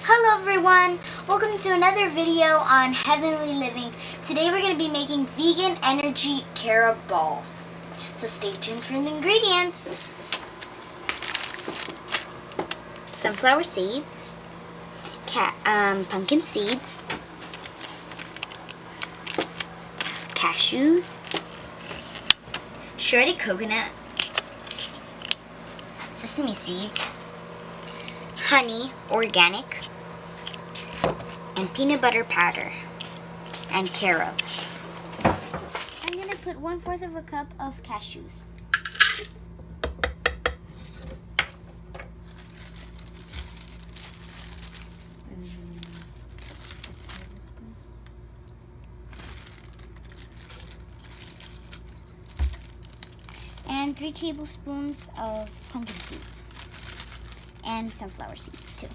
Hello everyone, welcome to another video on Heavenly Living. Today we're going to be making vegan energy carob balls. So stay tuned for the ingredients. Sunflower seeds, pumpkin seeds, cashews, shredded coconut, sesame seeds, honey, organic, and peanut butter powder, and carob. I'm going to put 1/4 of a cup of cashews. And 3 tablespoons of pumpkin seeds. And sunflower seeds too.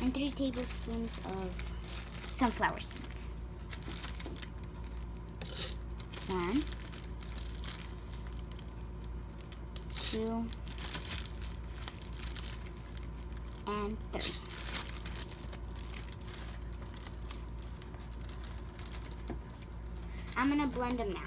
And 3 tablespoons of sunflower seeds. 1, 2, and 3. I'm gonna blend them now.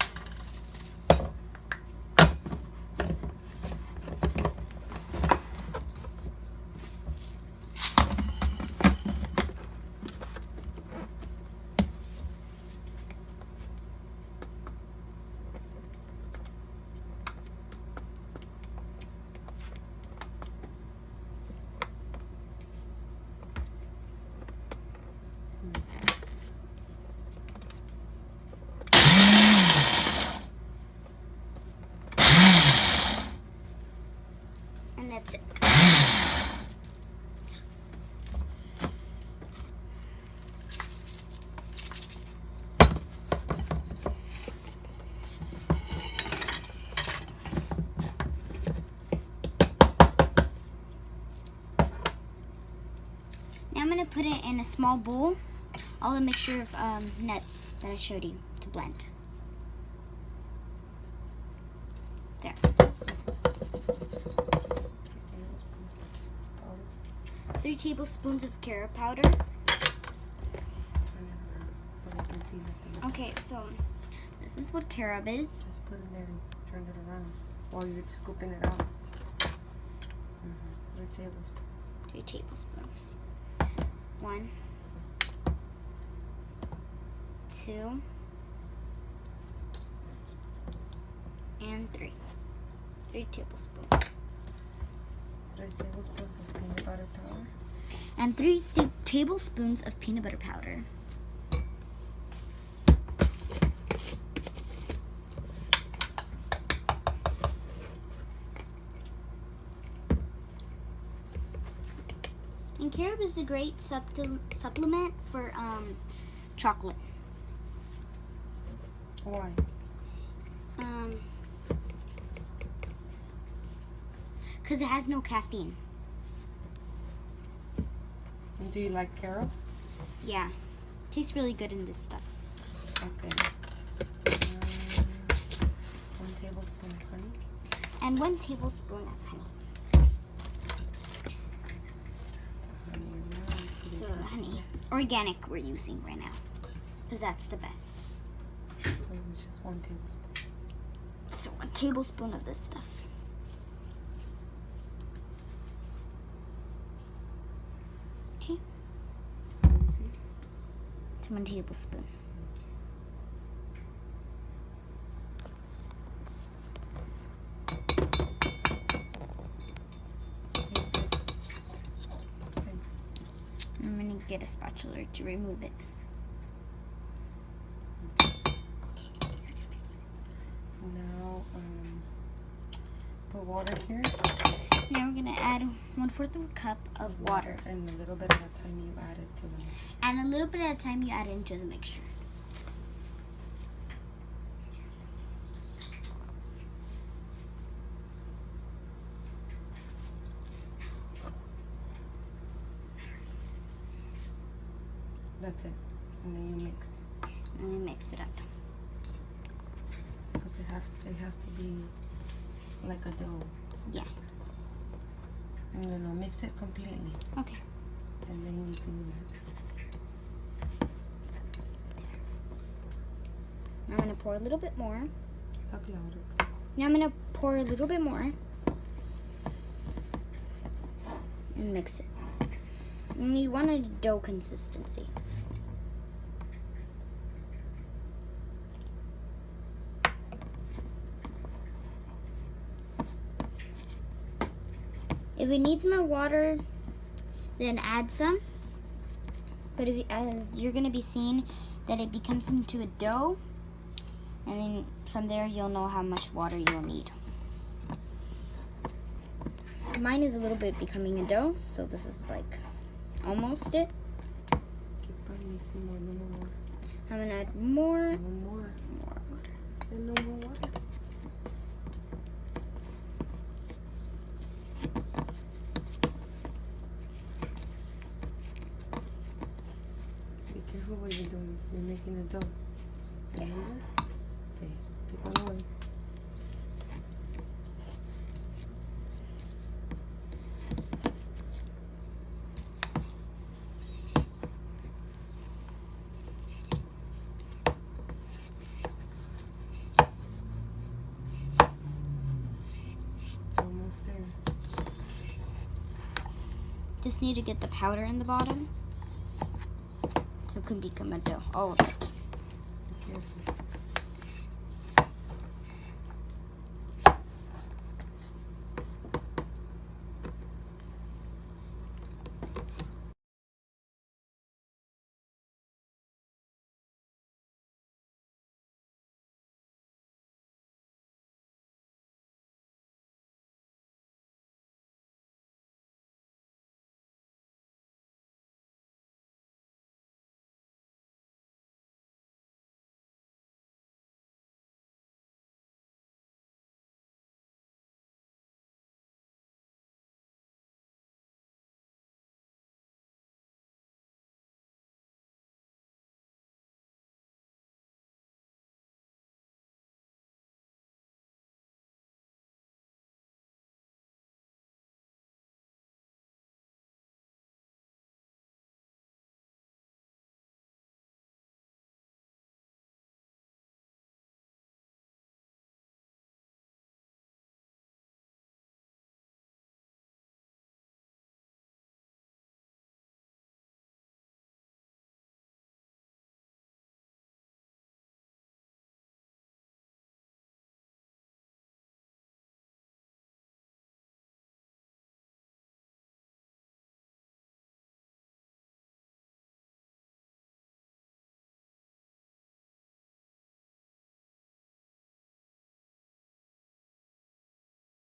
And that's it. Now I'm going to put it in a small bowl, all the mixture of nuts that I showed you to blend. There. 3 tablespoons of carob powder. Okay, so this is what carob is. Just put it there and turn it around while you're scooping it out. 3 tablespoons. 3 tablespoons. 1, 2, and 3. 3 tablespoons. 3 tablespoons of peanut butter powder. And 3 tablespoons of peanut butter powder. And carob is a great supplement for chocolate. Why? Because it has no caffeine. Do you like carob? Yeah. Tastes really good in this stuff. Okay. 1 tablespoon of honey. And 1 tablespoon of honey. So honey, organic we're using right now. Because that's the best. So it's just 1 tablespoon. So 1 tablespoon of this stuff. Okay. It's 1 tablespoon. I'm going to get a spatula to remove it. Now, put water here. Now we're going to add 1/4 of a cup of water. And a little bit at a time you add it to the And a little bit at a time, you add it into the mixture. That's it. And then you mix. And you mix it up. Because it has to be like a dough. Yeah. No, mix it completely. Okay. And then you do that. I'm going to pour a little bit more. Talk louder, please. Now I'm going to pour a little bit more. And mix it. And you want a dough consistency. If it needs more water, then add some. But as you're going to be seeing that it becomes into a dough, and then from there you'll know how much water you'll need. Mine is a little bit becoming a dough, so this is like almost it. Keep on mixing more, no more water. I'm going to add more. No more. More water. And no more water. Be careful what you're doing. You're making a dough. Yes. Remember? Okay, keep on going. Almost there. Just need to get the powder in the bottom so it can become a dough. All of it. Be careful.